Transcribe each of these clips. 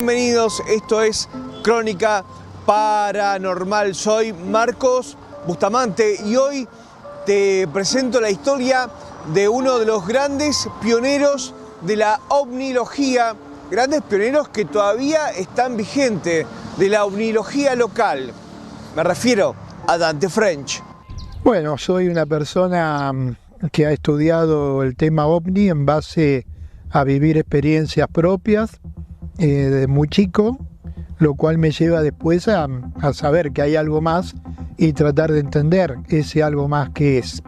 Bienvenidos, esto es Crónica Paranormal. Soy Marcos Bustamante y hoy te presento la historia de uno de los grandes pioneros de la ovnilogía, grandes pioneros que todavía están vigentes de la ovnilogía local. Me refiero a Dante French. Bueno, soy una persona que ha estudiado el tema ovni en base a vivir experiencias propias desde muy chico, lo cual me lleva después a saber que hay algo más y tratar de entender ese algo más que es.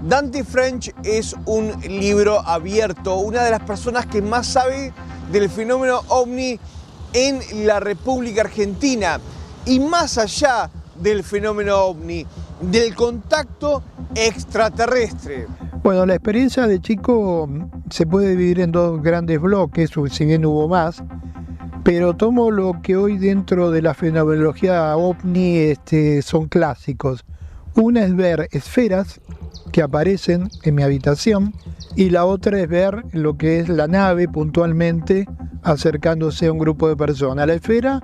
Dante French es un libro abierto, una de las personas que más sabe del fenómeno ovni en la República Argentina y más allá del fenómeno ovni, del contacto extraterrestre. Bueno, la experiencia de chico se puede dividir en dos grandes bloques, si bien hubo más, pero tomo lo que hoy dentro de la fenomenología ovni son clásicos. Una es ver esferas que aparecen en mi habitación y la otra es ver lo que es la nave puntualmente acercándose a un grupo de personas. La esfera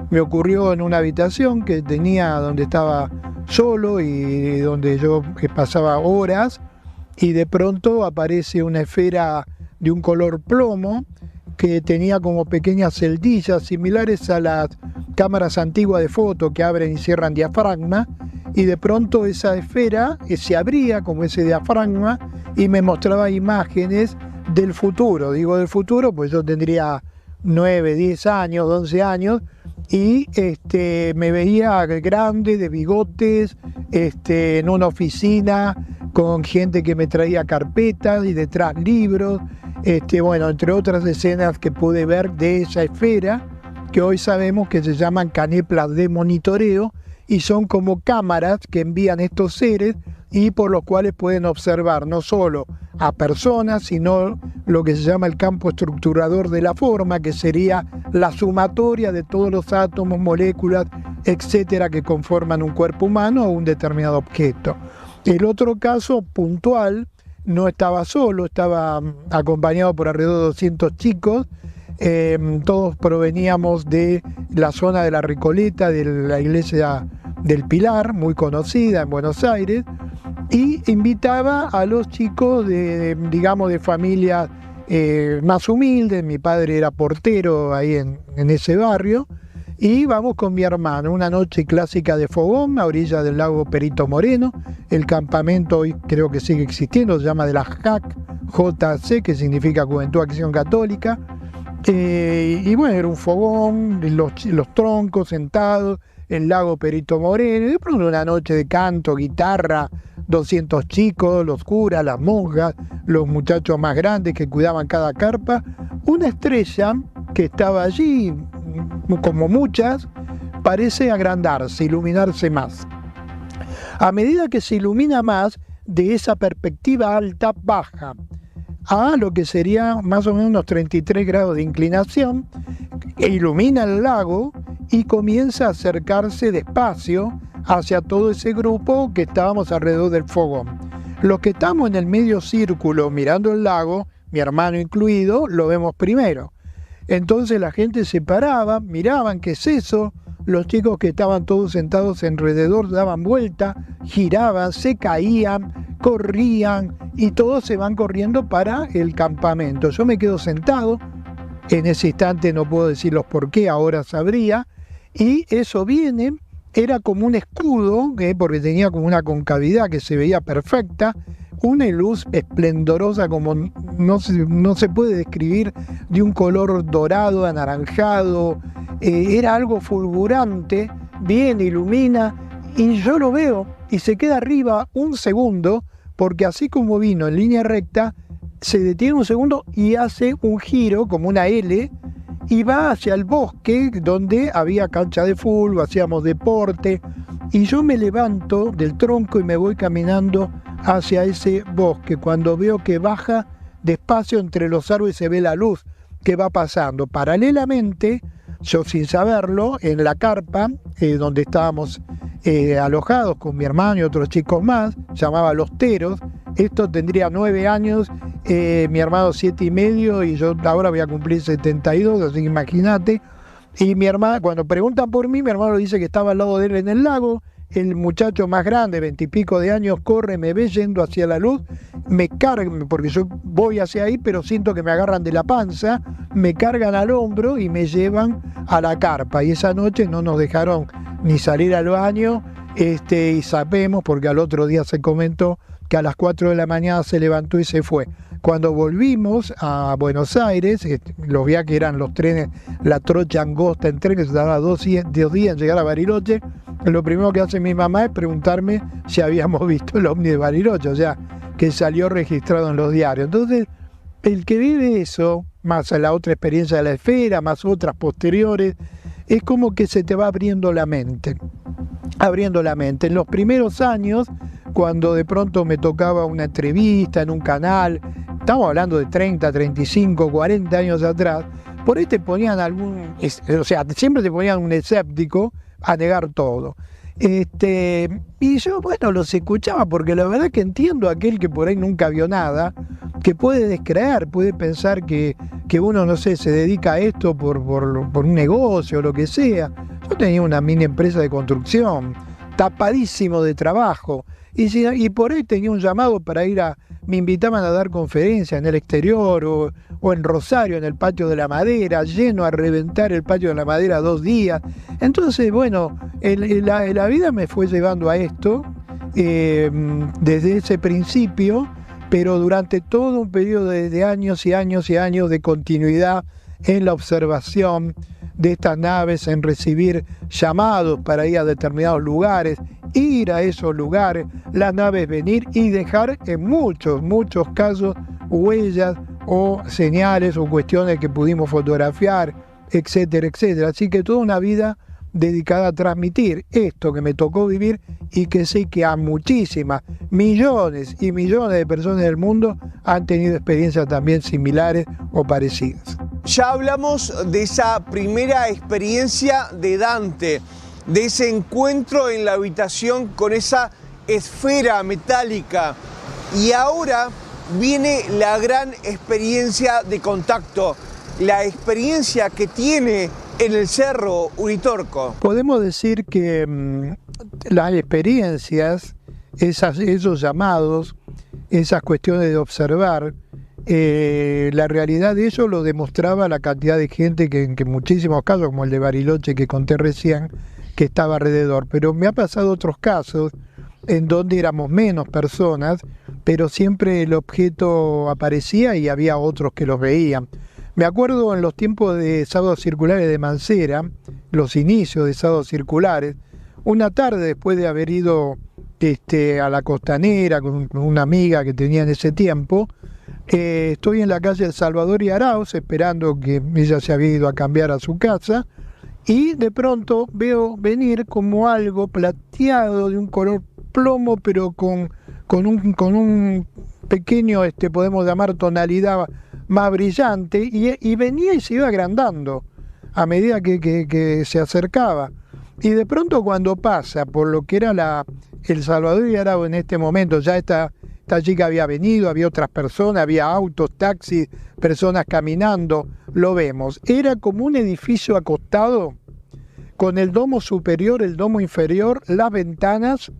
me ocurrió en una habitación que tenía donde estaba solo y donde yo pasaba horas, y de pronto aparece una esfera de un color plomo que tenía como pequeñas celdillas similares a las cámaras antiguas de foto que abren y cierran diafragma, y de pronto esa esfera se abría como ese diafragma y me mostraba imágenes del futuro. Digo del futuro, pues yo tendría 9, 10 años, 11 años, y me veía grande, de bigotes, en una oficina con gente que me traía carpetas y detrás libros, bueno, entre otras escenas que pude ver de esa esfera, que hoy sabemos que se llaman caneplas de monitoreo, y son como cámaras que envían estos seres y por los cuales pueden observar no solo a personas, sino lo que se llama el campo estructurador de la forma, que sería la sumatoria de todos los átomos, moléculas, etcétera, que conforman un cuerpo humano o un determinado objeto. El otro caso puntual, no estaba solo, estaba acompañado por alrededor de 200 chicos, todos proveníamos de la zona de la Recoleta, de la iglesia del Pilar, muy conocida en Buenos Aires, y invitaba a los chicos de familias más humildes. Mi padre era portero ahí en ese barrio, y vamos con mi hermano, una noche clásica de fogón a orilla del lago Perito Moreno. El campamento hoy creo que sigue existiendo, se llama de la JAC, que significa Juventud Acción Católica, y bueno, era un fogón, los troncos sentados, el lago Perito Moreno, y de pronto una noche de canto, guitarra, 200 chicos, los curas, las monjas, los muchachos más grandes que cuidaban cada carpa, una estrella que estaba allí, como muchas, parece agrandarse, iluminarse más. A medida que se ilumina más, de esa perspectiva alta baja a lo que sería más o menos unos 33 grados de inclinación, ilumina el lago y comienza a acercarse despacio hacia todo ese grupo que estábamos alrededor del fogón. Los que estamos en el medio círculo mirando el lago, mi hermano incluido, lo vemos primero. Entonces la gente se paraba, miraban qué es eso, los chicos que estaban todos sentados alrededor daban vuelta, giraban, se caían, corrían y todos se van corriendo para el campamento. Yo me quedo sentado, en ese instante no puedo decirlos por qué, ahora sabría, y eso viene, era como un escudo, porque tenía como una concavidad que se veía perfecta, una luz esplendorosa como no se puede describir, de un color dorado, anaranjado, era algo fulgurante, bien ilumina, y yo lo veo y se queda arriba un segundo, porque así como vino en línea recta, se detiene un segundo y hace un giro como una L y va hacia el bosque donde había cancha de fútbol, hacíamos deporte, y yo me levanto del tronco y me voy caminando hacia ese bosque. Cuando veo que baja despacio entre los árboles, se ve la luz que va pasando. Paralelamente, yo sin saberlo, en la carpa donde estábamos alojados con mi hermano y otros chicos más, llamaba Los Teros. Esto tendría 9 años, mi hermano 7 y medio, y yo ahora voy a cumplir 72, así que imagínate. Y mi hermana, cuando preguntan por mí, mi hermano dice que estaba al lado de él en el lago. El muchacho más grande, 20 y pico de años, corre, me ve yendo hacia la luz, me cargan, porque yo voy hacia ahí, pero siento que me agarran de la panza, me cargan al hombro y me llevan a la carpa. Y esa noche no nos dejaron ni salir al baño, y sabemos, porque al otro día se comentó, que a las 4 de la mañana se levantó y se fue. Cuando volvimos a Buenos Aires, los viajes eran los trenes, la trocha angosta en tren que se tardaba 2 días en llegar a Bariloche. Lo primero que hace mi mamá es preguntarme si habíamos visto el ovni de Bariloche, o sea, que salió registrado en los diarios. Entonces, el que vive eso, más la otra experiencia de la esfera, más otras posteriores, es como que se te va abriendo la mente. Abriendo la mente. En los primeros años, cuando de pronto me tocaba una entrevista en un canal, estamos hablando de 30, 35, 40 años atrás, por ahí te ponían siempre te ponían un escéptico a negar todo. Y yo, bueno, los escuchaba porque la verdad que entiendo a aquel que por ahí nunca vio nada, que puede descreer, puede pensar que uno, no sé, se dedica a esto por un negocio o lo que sea. Yo tenía una mini empresa de construcción, tapadísimo de trabajo, y por ahí tenía un llamado para me invitaban a dar conferencias en el exterior o en Rosario, en el Patio de la Madera, lleno a reventar el Patio de la Madera 2 días. Entonces, bueno, la vida me fue llevando a esto desde ese principio, pero durante todo un periodo de años y años y años de continuidad en la observación de estas naves, en recibir llamados para ir a determinados lugares, ir a esos lugares, las naves venir y dejar en muchos casos huellas o señales o cuestiones que pudimos fotografiar, etcétera, etcétera. Así que toda una vida dedicada a transmitir esto que me tocó vivir y que sé que a muchísimas, millones y millones de personas del mundo han tenido experiencias también similares o parecidas. Ya hablamos de esa primera experiencia de Dante, de ese encuentro en la habitación con esa esfera metálica. Y ahora viene la gran experiencia de contacto, la experiencia que tiene en el Cerro Uritorco. Podemos decir que las experiencias, esos llamados, esas cuestiones de observar, la realidad de ello lo demostraba la cantidad de gente que en muchísimos casos, como el de Bariloche que conté recién, que estaba alrededor. Pero me ha pasado otros casos en donde éramos menos personas, pero siempre el objeto aparecía y había otros que los veían. Me acuerdo en los tiempos de Sábados Circulares de Mancera, los inicios de Sábados Circulares, una tarde después de haber ido a la Costanera con una amiga que tenía en ese tiempo, estoy en la calle El Salvador y Arauz esperando que ella se había ido a cambiar a su casa y de pronto veo venir como algo plateado de un color plomo, pero con un pequeño, podemos llamar tonalidad más brillante, y venía y se iba agrandando a medida que se acercaba. Y de pronto cuando pasa por lo que era El Salvador y Arauz en este momento, ya esta chica había venido, había otras personas, había autos, taxis, personas caminando, lo vemos. Era como un edificio acostado, con el domo superior, el domo inferior, las ventanas,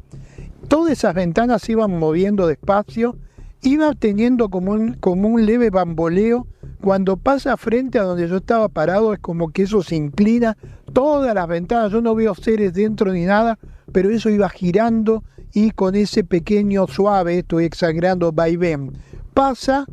todas esas ventanas se iban moviendo despacio, iba teniendo como un leve bamboleo. Cuando pasa frente a donde yo estaba parado es como que eso se inclina, todas las ventanas, yo no veo seres dentro ni nada, pero eso iba girando y con ese pequeño suave, estoy exagerando, vaivén, pasa,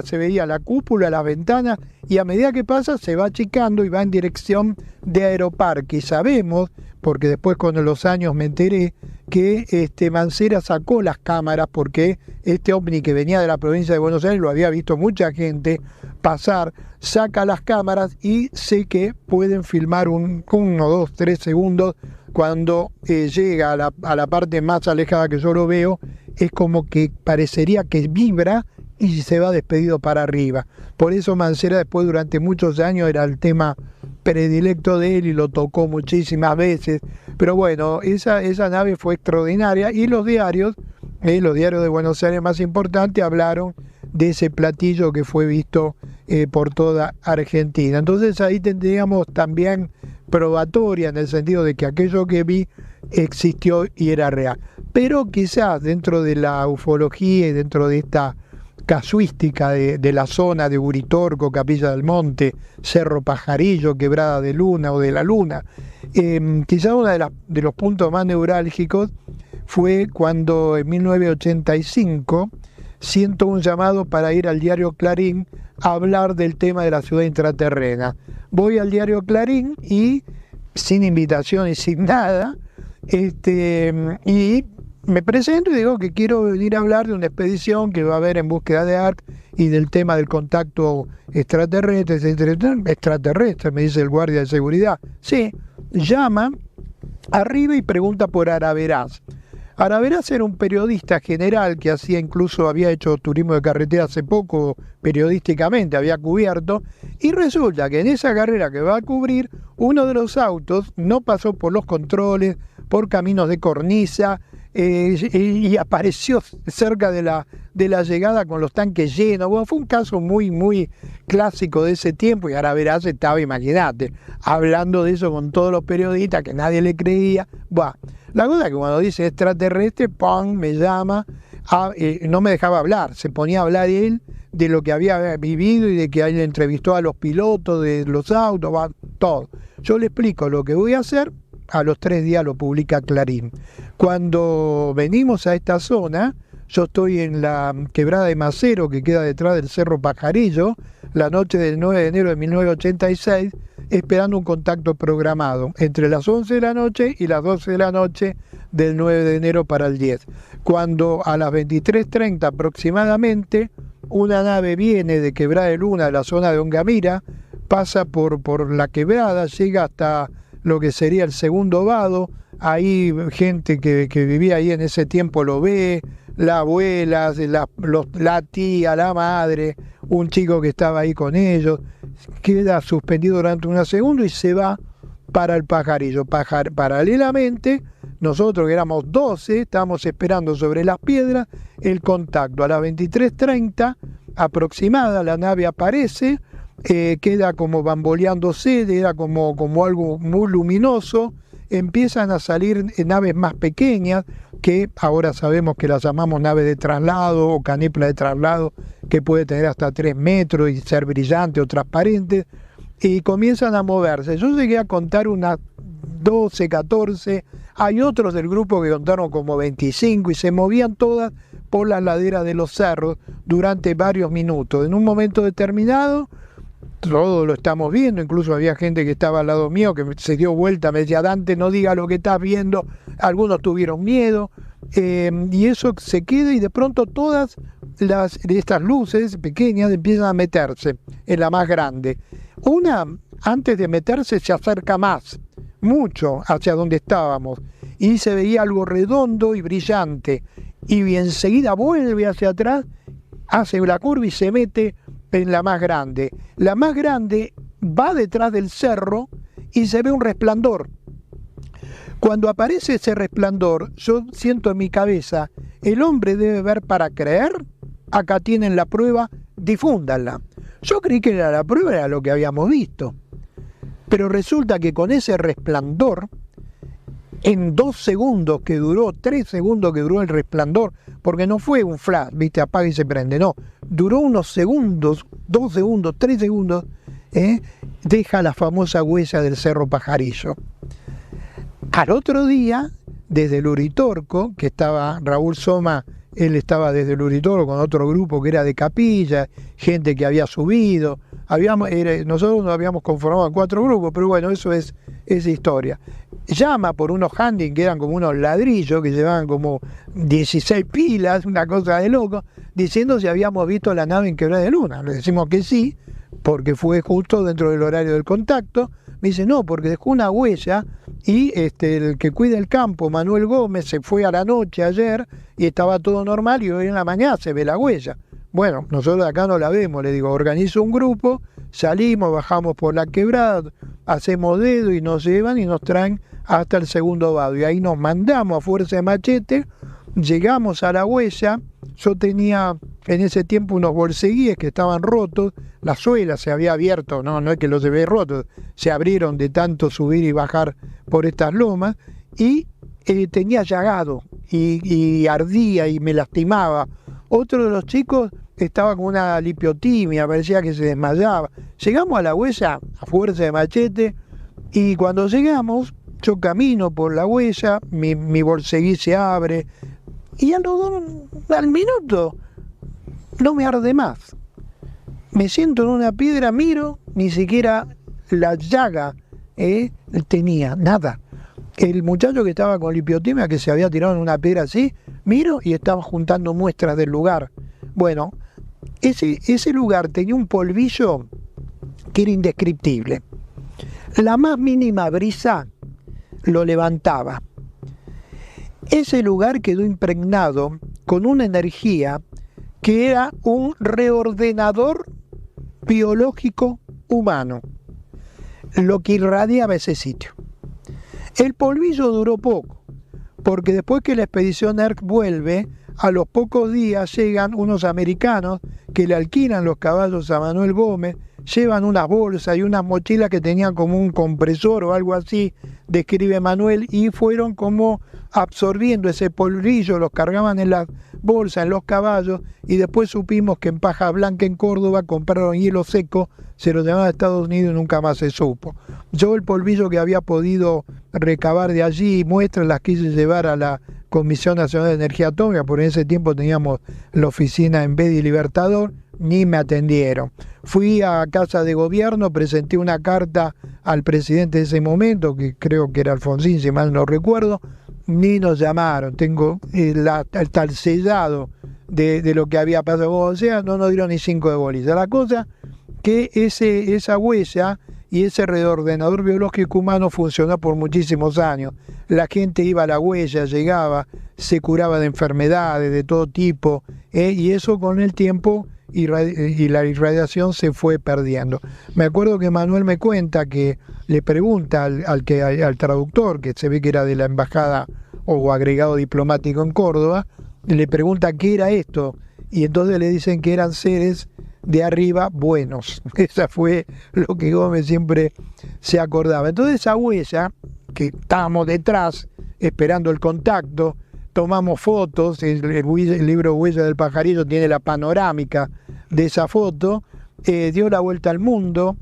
se veía la cúpula, las ventanas, y a medida que pasa se va achicando y va en dirección de Aeroparque. Y sabemos, porque después con los años me enteré, que Mancera sacó las cámaras porque este ovni que venía de la provincia de Buenos Aires lo había visto mucha gente pasar, saca las cámaras y sé que pueden filmar 1, 2, 3 segundos. Cuando llega a la parte más alejada que yo lo veo, es como que parecería que vibra y se va despedido para arriba. Por eso Mancera después durante muchos años era el tema predilecto de él y lo tocó muchísimas veces. Pero bueno, esa nave fue extraordinaria y los diarios de Buenos Aires más importantes hablaron de ese platillo que fue visto por toda Argentina. Entonces ahí tendríamos también probatoria en el sentido de que aquello que vi existió y era real. Pero quizás dentro de la ufología y dentro de esta casuística de la zona de Uritorco, Capilla del Monte, Cerro Pajarillo, Quebrada de Luna o de la Luna, quizás uno de los puntos más neurálgicos fue cuando en 1985 siento un llamado para ir al diario Clarín a hablar del tema de la ciudad intraterrena. Voy al diario Clarín y sin invitación y sin nada, y me presento y digo que quiero venir a hablar de una expedición que va a haber en búsqueda de ARC y del tema del contacto extraterrestre, extraterrestre, me dice el guardia de seguridad. Sí, llama arriba y pregunta por Araveraz. Araveraz era un periodista general que había hecho turismo de carretera hace poco, periodísticamente, había cubierto, y resulta que en esa carrera que va a cubrir, uno de los autos no pasó por los controles, por caminos de cornisa, y apareció cerca de la llegada con los tanques llenos. Bueno, fue un caso muy, muy clásico de ese tiempo, y Araveraz estaba, imagínate, hablando de eso con todos los periodistas, que nadie le creía. Bueno, la cosa es que cuando dice extraterrestre, ¡pum!, me llama, no me dejaba hablar, se ponía a hablar él de lo que había vivido y de que él entrevistó a los pilotos de los autos, todo. Yo le explico lo que voy a hacer, a los 3 días lo publica Clarín. Cuando venimos a esta zona, yo estoy en la quebrada de Macero, que queda detrás del Cerro Pajarillo, la noche del 9 de enero de 1986, esperando un contacto programado entre las 11 de la noche y las 12 de la noche del 9 de enero para el 10. Cuando a las 23:30 aproximadamente, una nave viene de Quebrada de Luna, de la zona de Ongamira, pasa por la quebrada, llega hasta lo que sería el segundo vado. Ahí gente que vivía ahí en ese tiempo lo ve, la abuela, la tía, la madre, un chico que estaba ahí con ellos, queda suspendido durante unos segundos y se va para el Pajarillo. Paralelamente, nosotros que éramos 12, estábamos esperando sobre las piedras el contacto. A las 23:30 aproximada, la nave aparece, queda como bamboleándose, era como algo muy luminoso. Empiezan a salir naves más pequeñas, que ahora sabemos que las llamamos naves de traslado o canepla de traslado, que puede tener hasta 3 metros y ser brillante o transparente, y comienzan a moverse. Yo llegué a contar unas 12, 14, hay otros del grupo que contaron como 25, y se movían todas por las laderas de los cerros durante varios minutos. En un momento determinado, todo lo estamos viendo, incluso había gente que estaba al lado mío que se dio vuelta, me decía: Dante, no diga lo que estás viendo. Algunos tuvieron miedo, y eso se queda, y de pronto todas estas luces pequeñas empiezan a meterse en la más grande. Una, antes de meterse, se acerca más, mucho, hacia donde estábamos, y se veía algo redondo y brillante, y enseguida vuelve hacia atrás, hace la curva y se mete en la más grande. La más grande va detrás del cerro y se ve un resplandor. Cuando aparece ese resplandor, yo siento en mi cabeza: el hombre debe ver para creer. Acá tienen la prueba, difúndanla. Yo creí que la prueba era lo que habíamos visto, pero resulta que con ese resplandor, en 2 segundos que duró, 3 segundos que duró el resplandor, porque no fue un flash, viste, apaga y se prende, no, duró unos segundos, 2 segundos, 3 segundos, deja la famosa huella del Cerro Pajarillo. Al otro día, desde el Uritorco, que estaba Raúl Soma, él estaba desde el Uritorco con otro grupo que era de Capilla, gente que había subido, nosotros nos habíamos conformado en 4 grupos, pero bueno, eso es historia. Llama por unos handing que eran como unos ladrillos que llevaban como 16 pilas, una cosa de loco, diciendo si habíamos visto la nave en Quebrada de Luna. Le decimos que sí, porque fue justo dentro del horario del contacto. Me dice: no, porque dejó una huella, y el que cuida el campo, Manuel Gómez, se fue a la noche ayer y estaba todo normal, y hoy en la mañana se ve la huella. Bueno, nosotros acá no la vemos. Le digo: organizo un grupo, salimos, bajamos por la quebrada, hacemos dedo y nos llevan y nos traen hasta el segundo vado, y ahí nos mandamos a fuerza de machete, llegamos a la huella, yo tenía en ese tiempo unos bolseguíes que estaban rotos, la suela se había abierto, no es que los llevé rotos, se abrieron de tanto subir y bajar por estas lomas, y tenía llagado, y ardía y me lastimaba. Otro de los chicos estaba con una lipiotimia, parecía que se desmayaba. Llegamos a la huella a fuerza de machete, y cuando llegamos, yo camino por la huella, mi bolseguí se abre, y al minuto no me arde más. Me siento en una piedra, miro, ni siquiera la llaga tenía, nada. El muchacho que estaba con lipiotimia, que se había tirado en una piedra así, miro y estaba juntando muestras del lugar. Bueno, ese lugar tenía un polvillo que era indescriptible. La más mínima brisa lo levantaba. Ese lugar quedó impregnado con una energía que era un reordenador biológico humano, lo que irradiaba ese sitio. El polvillo duró poco, porque después que la expedición ERC vuelve, a los pocos días llegan unos americanos que le alquilan los caballos a Manuel Gómez, llevan unas bolsas y unas mochilas que tenían como un compresor o algo así, describe Manuel, y fueron como absorbiendo ese polvillo, los cargaban en las bolsas, en los caballos, y después supimos que en Paja Blanca, en Córdoba, compraron hielo seco, se lo llevaban a Estados Unidos y nunca más se supo. Yo el polvillo que había podido recabar de allí, muestras, las quise llevar a la Comisión Nacional de Energía Atómica, porque en ese tiempo teníamos la oficina en Bedi Libertador, ni me atendieron. Fui a Casa de Gobierno, presenté una carta al presidente de ese momento, que creo que era Alfonsín, si mal no recuerdo, ni nos llamaron. Tengo el tal sellado de lo que había pasado. O sea, no nos dieron ni 5 de bolilla. La cosa que esa huella y ese reordenador biológico humano funcionó por muchísimos años. La gente iba a la huella, llegaba, se curaba de enfermedades de todo tipo, y eso con el tiempo y la irradiación se fue perdiendo. Me acuerdo que Manuel me cuenta que le pregunta al traductor, que se ve que era de la embajada o agregado diplomático en Córdoba, le pregunta qué era esto, y entonces le dicen que eran seres de arriba buenos. Esa fue lo que Gómez siempre se acordaba. Entonces esa huella, que estábamos detrás esperando el contacto, tomamos fotos, el libro Huella del Pajarillo tiene la panorámica de esa foto, dio la vuelta al mundo,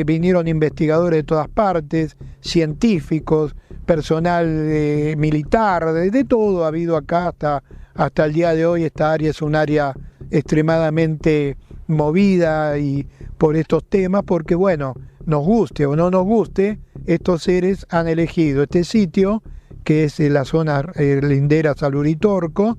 vinieron investigadores de todas partes, científicos, personal militar, de todo ha habido acá hasta el día de hoy. Esta área es un área extremadamente movida y por estos temas, porque bueno, nos guste o no nos guste, estos seres han elegido este sitio, que es la zona lindera San Uritorco.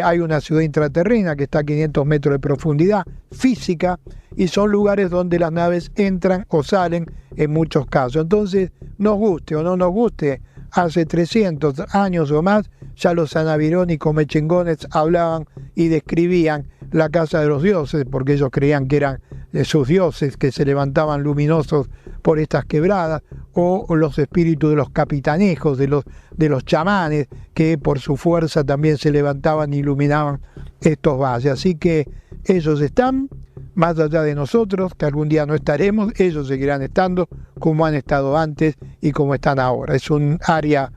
Hay una ciudad intraterrena que está a 500 metros de profundidad física, y son lugares donde las naves entran o salen en muchos casos. Entonces, nos guste o no nos guste, hace 300 años o más, ya los Sanavirón y Comechingones hablaban y describían la casa de los dioses, porque ellos creían que eran sus dioses que se levantaban luminosos por estas quebradas, o los espíritus de los capitanejos, de los chamanes, que por su fuerza también se levantaban e iluminaban estos valles. Así que ellos están más allá de nosotros, que algún día no estaremos, ellos seguirán estando como han estado antes y como están ahora. Es un área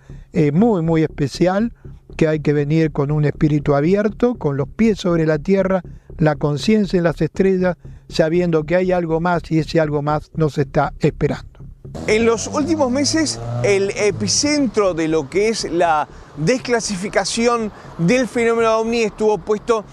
muy, muy especial, que hay que venir con un espíritu abierto, con los pies sobre la tierra, la conciencia en las estrellas, sabiendo que hay algo más, y ese algo más nos está esperando. En los últimos meses, el epicentro de lo que es la desclasificación del fenómeno OVNI estuvo puesto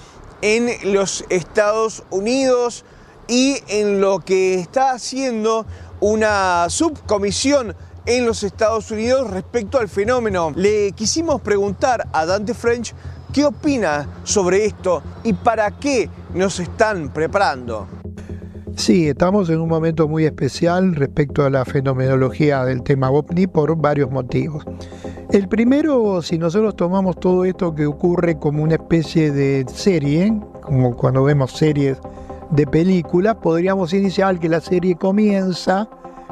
en los Estados Unidos y en lo que está haciendo una subcomisión en los Estados Unidos respecto al fenómeno. Le quisimos preguntar a Dante French qué opina sobre esto y para qué nos están preparando. Sí, estamos en un momento muy especial respecto a la fenomenología del tema OVNI por varios motivos. El primero, si nosotros tomamos todo esto que ocurre como una especie de serie, como cuando vemos series de películas, podríamos iniciar que la serie comienza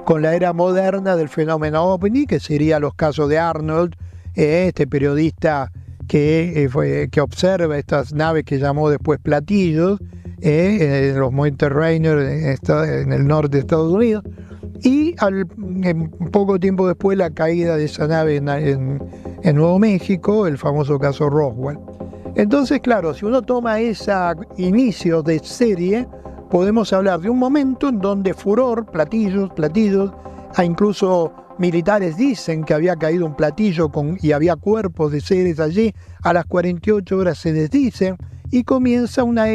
con la era moderna del fenómeno OVNI, que sería los casos de Arnold, este periodista que observa estas naves que llamó después platillos, en los Montes Rainier en el norte de Estados Unidos, y poco tiempo después la caída de esa nave en Nuevo México, el famoso caso Roswell. Entonces, claro, si uno toma ese inicio de serie, podemos hablar de un momento en donde furor, platillos, incluso militares dicen que había caído un platillo y había cuerpos de seres allí, a las 48 horas se desdicen, y comienza una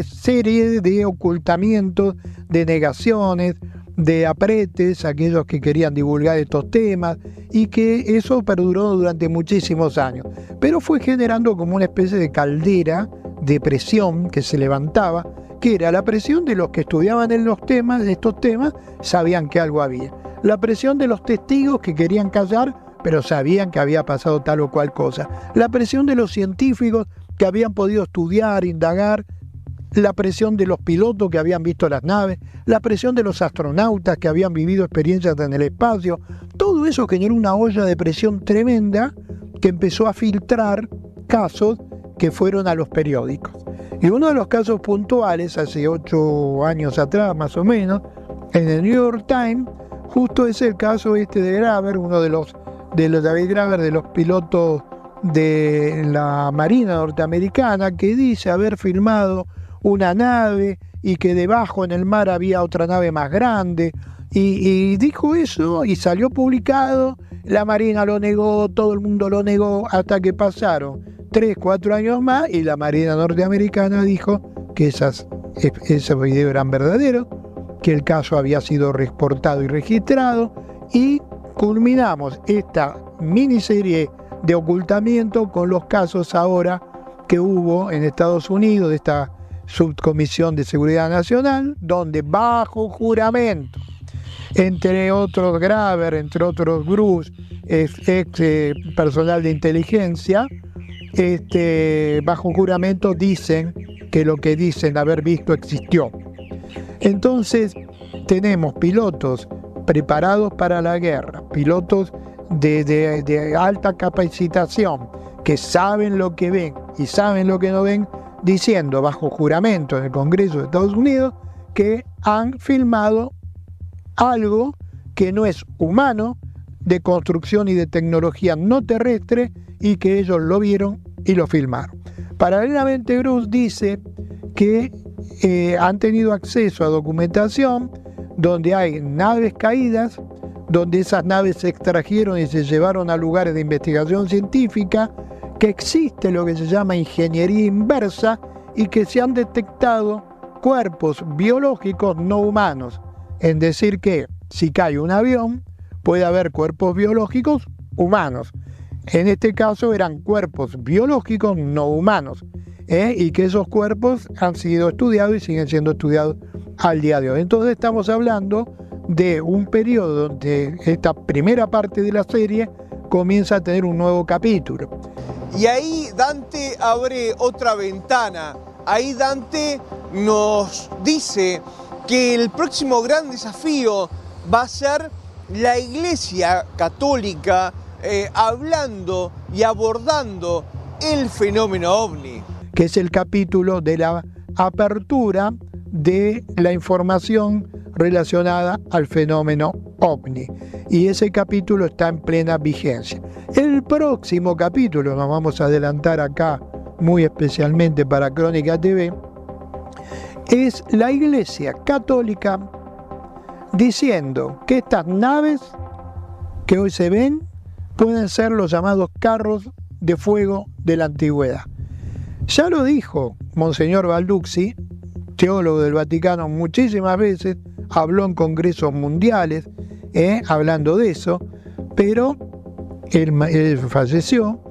serie de ocultamientos, de negaciones, de apretes, aquellos que querían divulgar estos temas, y que eso perduró durante muchísimos años. Pero fue generando como una especie de caldera de presión que se levantaba, que era la presión de los que estudiaban estos temas, sabían que algo había. La presión de los testigos que querían callar, pero sabían que había pasado tal o cual cosa. La presión de los científicos que habían podido estudiar, indagar, la presión de los pilotos que habían visto las naves, la presión de los astronautas que habían vivido experiencias en el espacio. Todo eso generó una olla de presión tremenda que empezó a filtrar casos que fueron a los periódicos. Y uno de los casos puntuales, hace 8 años atrás más o menos, en el New York Times, justo es el caso de Graver, uno de los David Graver, de los pilotos de la Marina norteamericana, que dice haber filmado una nave y que debajo en el mar había otra nave más grande, y dijo eso y salió publicado. La Marina lo negó, todo el mundo lo negó, hasta que pasaron 3-4 años más y la Marina norteamericana dijo que esos videos eran verdaderos, que el caso había sido reportado y registrado, y culminamos esta miniserie de ocultamiento con los casos ahora que hubo en Estados Unidos de esta Subcomisión de Seguridad Nacional, donde bajo juramento, entre otros Graver, entre otros Bruce, ex personal de inteligencia, bajo juramento dicen que lo que dicen haber visto existió. Entonces tenemos pilotos preparados para la guerra, pilotos de alta capacitación, que saben lo que ven y saben lo que no ven, diciendo bajo juramento en el Congreso de Estados Unidos que han filmado algo que no es humano, de construcción y de tecnología no terrestre, y que ellos lo vieron y lo filmaron. Paralelamente, Bruce dice que han tenido acceso a documentación donde hay naves caídas, donde esas naves se extrajeron y se llevaron a lugares de investigación científica, que existe lo que se llama ingeniería inversa y que se han detectado cuerpos biológicos no humanos. Es decir, que si cae un avión, puede haber cuerpos biológicos humanos. En este caso eran cuerpos biológicos no humanos, y que esos cuerpos han sido estudiados y siguen siendo estudiados al día de hoy. Entonces estamos hablando de un periodo donde esta primera parte de la serie comienza a tener un nuevo capítulo. Y ahí Dante abre otra ventana. Ahí Dante nos dice que el próximo gran desafío va a ser la Iglesia Católica hablando y abordando el fenómeno ovni. Que es el capítulo de la apertura de la información relacionada al fenómeno ovni. Y ese capítulo está en plena vigencia. El próximo capítulo, nos vamos a adelantar acá muy especialmente para Crónica TV, es la Iglesia Católica diciendo que estas naves que hoy se ven pueden ser los llamados carros de fuego de la antigüedad. Ya lo dijo Monseñor Balducci, teólogo del Vaticano, muchísimas veces, habló en congresos mundiales, hablando de eso, pero él falleció.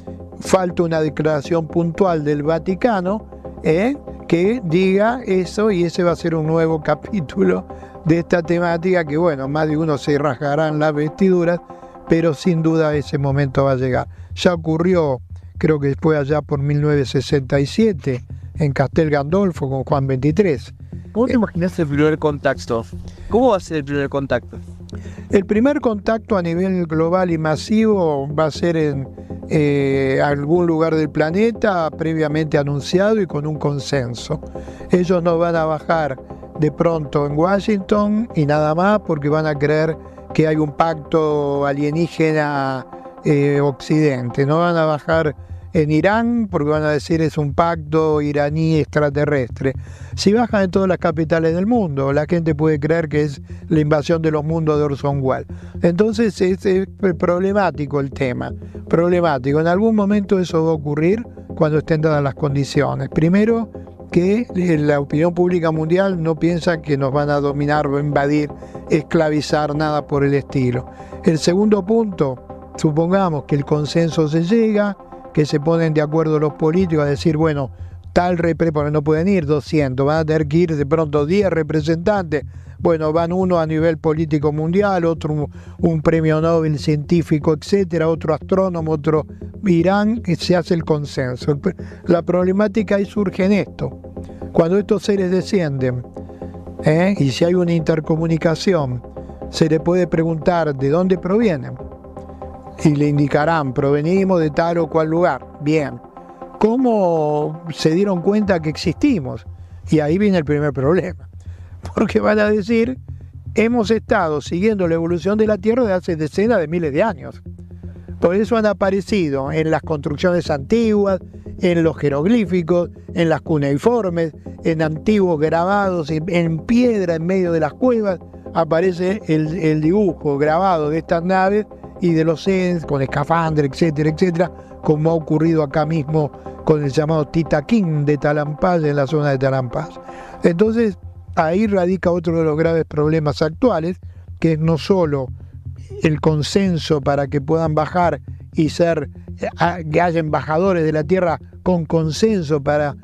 Falta una declaración puntual del Vaticano que diga eso, y ese va a ser un nuevo capítulo de esta temática que, bueno, más de uno se rasgarán las vestiduras, pero sin duda ese momento va a llegar. Ya ocurrió, creo que fue allá por 1967, en Castel Gandolfo con Juan XXIII. ¿Cómo te imaginas el primer contacto? ¿Cómo va a ser el primer contacto? El primer contacto a nivel global y masivo va a ser a algún lugar del planeta previamente anunciado y con un consenso. Ellos no van a bajar de pronto en Washington y nada más porque van a creer que hay un pacto alienígena occidente. No van a bajar en Irán porque van a decir es un pacto iraní extraterrestre. Si bajan en todas las capitales del mundo, la gente puede creer que es la invasión de los mundos de Orson Welles. Entonces es problemático el tema, problemático. En algún momento eso va a ocurrir cuando estén dadas las condiciones. Primero, que la opinión pública mundial no piensa que nos van a dominar o invadir, esclavizar, nada por el estilo. El segundo punto, supongamos que el consenso se llega, que se ponen de acuerdo los políticos a decir, bueno, tal porque no pueden ir 200, van a tener que ir de pronto 10 representantes, bueno, van uno a nivel político mundial, otro un premio Nobel científico, etcétera, otro astrónomo, otro Irán, y se hace el consenso. La problemática ahí surge en esto, cuando estos seres descienden, y si hay una intercomunicación, se le puede preguntar de dónde provienen, y le indicarán, provenimos de tal o cual lugar. Bien, ¿cómo se dieron cuenta que existimos? Y ahí viene el primer problema, porque van a decir, hemos estado siguiendo la evolución de la Tierra de hace decenas de miles de años. Por eso han aparecido en las construcciones antiguas, en los jeroglíficos, en las cuneiformes, en antiguos grabados, en piedra en medio de las cuevas, aparece el dibujo grabado de estas naves y de los seres con escafandra, etcétera, etcétera, como ha ocurrido acá mismo con el llamado Titaquín de Talampás, en la zona de Talampás. Entonces, ahí radica otro de los graves problemas actuales, que es no solo el consenso para que puedan bajar y que haya embajadores de la Tierra con consenso para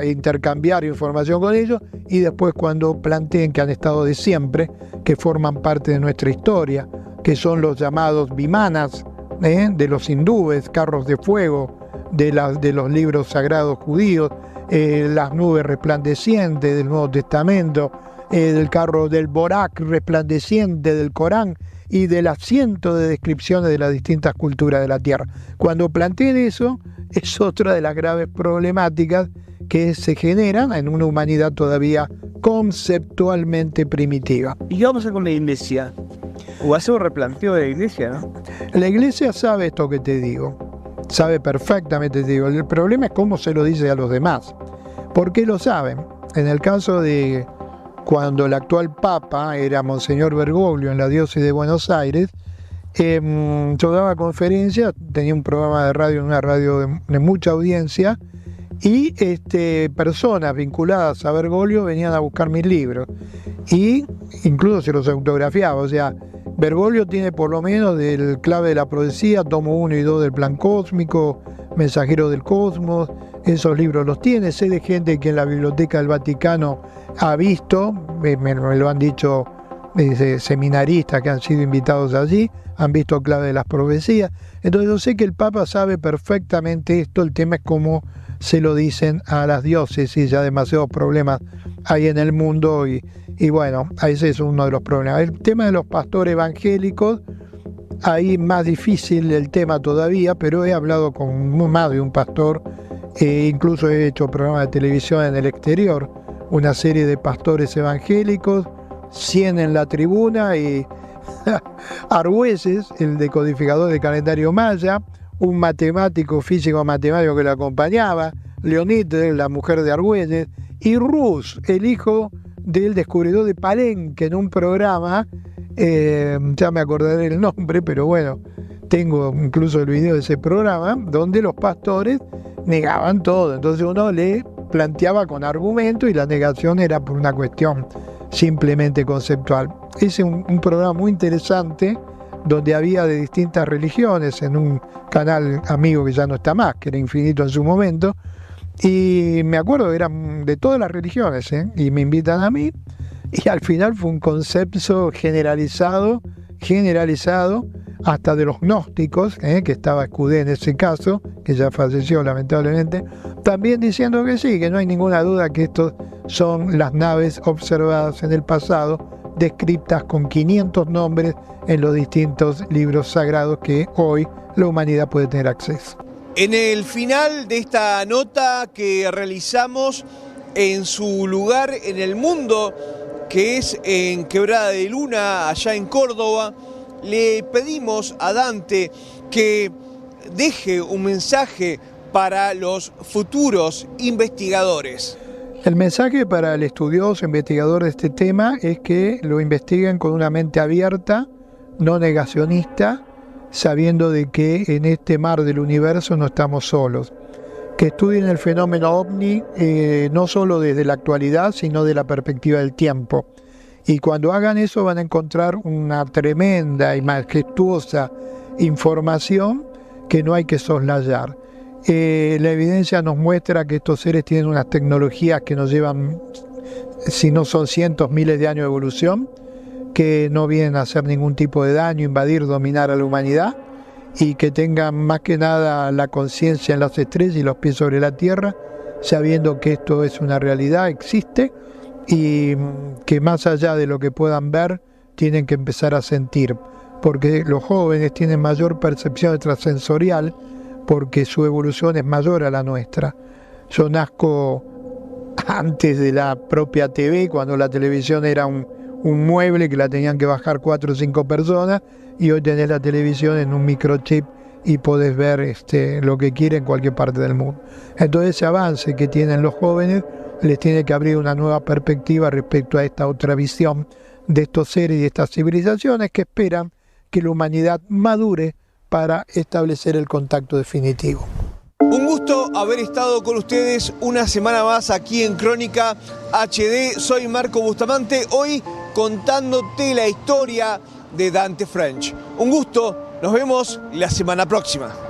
intercambiar información con ellos, y después cuando planteen que han estado de siempre, que forman parte de nuestra historia, que son los llamados vimanas, de los hindúes, carros de fuego, de los libros sagrados judíos, las nubes resplandecientes del Nuevo Testamento, del carro del Borak resplandeciente del Corán, y de las cientos de descripciones de las distintas culturas de la Tierra. Cuando planteen eso, es otra de las graves problemáticas que se generan en una humanidad todavía conceptualmente primitiva. ¿Y qué vamos a hacer con la Iglesia? O hace un replanteo de la Iglesia, ¿no? La Iglesia sabe esto que te digo, sabe perfectamente, te digo. El problema es cómo se lo dice a los demás. ¿Por qué lo saben? En el caso de cuando el actual Papa era Monseñor Bergoglio en la diócesis de Buenos Aires, yo daba conferencias, tenía un programa de radio, una radio de mucha audiencia, y personas vinculadas a Bergoglio venían a buscar mis libros, y incluso se los autografiaba. O sea, Bergoglio tiene por lo menos del Clave de la Profecía, tomo 1 y 2 del Plan Cósmico, Mensajero del Cosmos, esos libros los tiene. Sé de gente que en la Biblioteca del Vaticano ha visto, me lo han dicho seminaristas que han sido invitados allí, han visto Clave de las Profecías. Entonces yo sé que el Papa sabe perfectamente esto, el tema es cómo se lo dicen a las diócesis, ya demasiados problemas hay en el mundo y bueno, ese es uno de los problemas. El tema de los pastores evangélicos, ahí más difícil el tema todavía, pero he hablado con más de un pastor, incluso he hecho programas de televisión en el exterior, una serie de pastores evangélicos, 100 en la tribuna, y Argüelles, el decodificador del calendario maya, un matemático, físico matemático que lo acompañaba, Leonid, la mujer de Argüelles, y Rus, el hijo del descubridor de Palenque, en un programa, ya me acordaré el nombre, pero bueno, tengo incluso el video de ese programa, donde los pastores negaban todo. Entonces uno le planteaba con argumento y la negación era por una cuestión simplemente conceptual. Es un programa muy interesante donde había de distintas religiones, en un canal amigo que ya no está más, que era Infinito en su momento, y me acuerdo que eran de todas las religiones, y me invitan a mí, y al final fue un concepto generalizado, hasta de los gnósticos, que estaba Escudé en ese caso, que ya falleció lamentablemente, también diciendo que sí, que no hay ninguna duda que estos son las naves observadas en el pasado descriptas con 500 nombres en los distintos libros sagrados que hoy la humanidad puede tener acceso. En el final de esta nota que realizamos en su lugar en el mundo, que es en Quebrada de Luna, allá en Córdoba, le pedimos a Dante que deje un mensaje para los futuros investigadores. El mensaje para el estudioso investigador de este tema es que lo investiguen con una mente abierta, no negacionista, sabiendo de que en este mar del universo no estamos solos. Que estudien el fenómeno OVNI no solo desde la actualidad, sino de la perspectiva del tiempo. Y cuando hagan eso van a encontrar una tremenda y majestuosa información que no hay que soslayar. La evidencia nos muestra que estos seres tienen unas tecnologías que nos llevan, si no son cientos, miles de años de evolución, que no vienen a hacer ningún tipo de daño, invadir, dominar a la humanidad, y que tengan más que nada la conciencia en las estrellas y los pies sobre la tierra, sabiendo que esto es una realidad, existe, y que más allá de lo que puedan ver, tienen que empezar a sentir, porque los jóvenes tienen mayor percepción extrasensorial, porque su evolución es mayor a la nuestra. Yo nazco antes de la propia TV, cuando la televisión era un mueble que la tenían que bajar 4 o 5 personas, y hoy tenés la televisión en un microchip y podés ver lo que quieres en cualquier parte del mundo. Entonces ese avance que tienen los jóvenes les tiene que abrir una nueva perspectiva respecto a esta otra visión de estos seres y de estas civilizaciones que esperan que la humanidad madure para establecer el contacto definitivo. Un gusto haber estado con ustedes una semana más aquí en Crónica HD. Soy Marco Bustamante, hoy contándote la historia de Dante French. Un gusto, nos vemos la semana próxima.